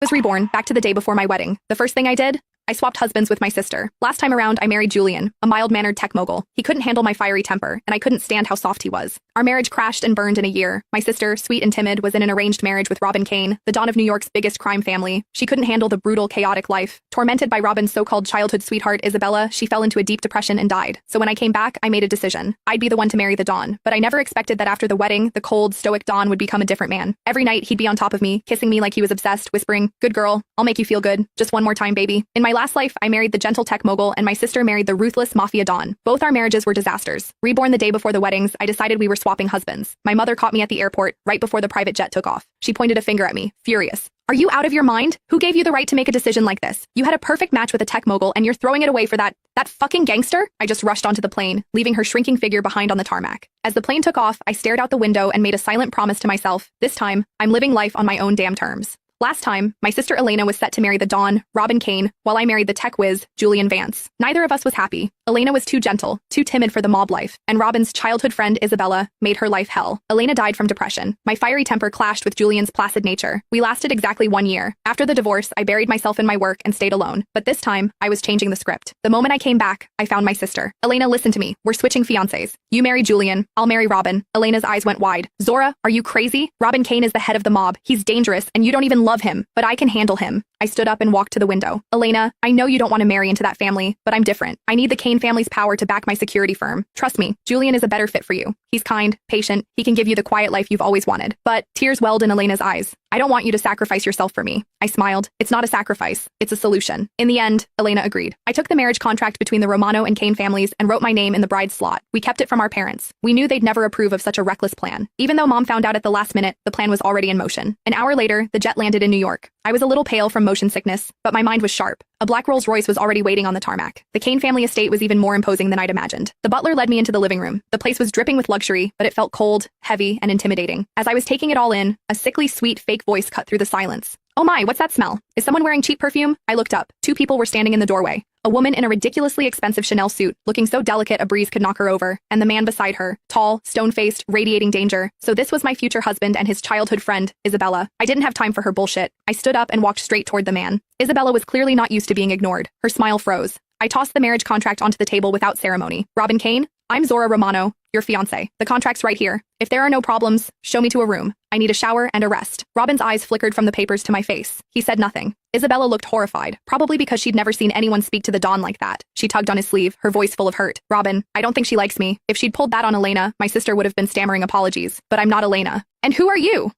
Was reborn, back to the day before my wedding. The first thing I did? I swapped husbands with my sister. Last time around, I married Julian, a mild-mannered tech mogul. He couldn't handle my fiery temper, and I couldn't stand how soft he was. Our marriage crashed and burned in a year. My sister, sweet and timid, was in an arranged marriage with Robin Kane, the Don of New York's biggest crime family. She couldn't handle the brutal, chaotic life. Tormented by Robin's so-called childhood sweetheart, Isabella, she fell into a deep depression and died. So when I came back, I made a decision. I'd be the one to marry the Don. But I never expected that after the wedding, the cold, stoic Don would become a different man. Every night, he'd be on top of me, kissing me like he was obsessed, whispering, "Good girl, I'll make you feel good. Just one more time, baby." In my last life, I married the gentle tech mogul, and my sister married the ruthless mafia Don. Both our marriages were disasters. Reborn the day before the weddings, I decided we were swapping husbands. My mother caught me at the airport, right before the private jet took off. She pointed a finger at me, furious. "Are you out of your mind? Who gave you the right to make a decision like this? You had a perfect match with a tech mogul, and you're throwing it away for that fucking gangster?" I just rushed onto the plane, leaving her shrinking figure behind on the tarmac. As the plane took off, I stared out the window and made a silent promise to myself. This time, I'm living life on my own damn terms. Last time, my sister Elena was set to marry the Don, Robin Kane, while I married the tech whiz, Julian Vance. Neither of us was happy. Elena was too gentle, too timid for the mob life, and Robin's childhood friend Isabella made her life hell. Elena died from depression. My fiery temper clashed with Julian's placid nature. We lasted exactly 1 year. After the divorce, I buried myself in my work and stayed alone. But this time, I was changing the script. The moment I came back, I found my sister. "Elena, listen to me. We're switching fiancés. You marry Julian, I'll marry Robin." Elena's eyes went wide. "Zora, are you crazy? Robin Kane is the head of the mob. He's dangerous, and you don't even love him. But I can handle him." I stood up and walked to the window. "Elena, I know you don't want to marry into that family, but I'm different. I need the Kane family's power to back my security firm. Trust me, Julian is a better fit for you. He's kind, patient, he can give you the quiet life you've always wanted." But tears welled in Elena's eyes. "I don't want you to sacrifice yourself for me." I smiled. "It's not a sacrifice. It's a solution." In the end, Elena agreed. I took the marriage contract between the Romano and Kane families and wrote my name in the bride's slot. We kept it from our parents. We knew they'd never approve of such a reckless plan. Even though Mom found out at the last minute, the plan was already in motion. An hour later, the jet landed in New York. I was a little pale from motion sickness, but my mind was sharp. A black Rolls-Royce was already waiting on the tarmac. The Kane family estate was even more imposing than I'd imagined. The butler led me into the living room. The place was dripping with luxury, but it felt cold, heavy, and intimidating. As I was taking it all in, a sickly sweet fake voice cut through the silence. "Oh my, what's that smell? Is someone wearing cheap perfume?" I looked up. 2 people were standing in the doorway. A woman in a ridiculously expensive Chanel suit, looking so delicate a breeze could knock her over, and the man beside her, tall, stone-faced, radiating danger. So this was my future husband and his childhood friend, Isabella. I didn't have time for her bullshit. I stood up and walked straight toward the man. Isabella was clearly not used to being ignored. Her smile froze. I tossed the marriage contract onto the table without ceremony. "Robin Kane, I'm Zora Romano, your fiancé. The contract's right here. If there are no problems, show me to a room. I need a shower and a rest." Robin's eyes flickered from the papers to my face. He said nothing. Isabella looked horrified, probably because she'd never seen anyone speak to the Don like that. She tugged on his sleeve, her voice full of hurt. "Robin, I don't think she likes me. If she'd pulled that on Elena, my sister would have been stammering apologies. But I'm not Elena." "And who are you?"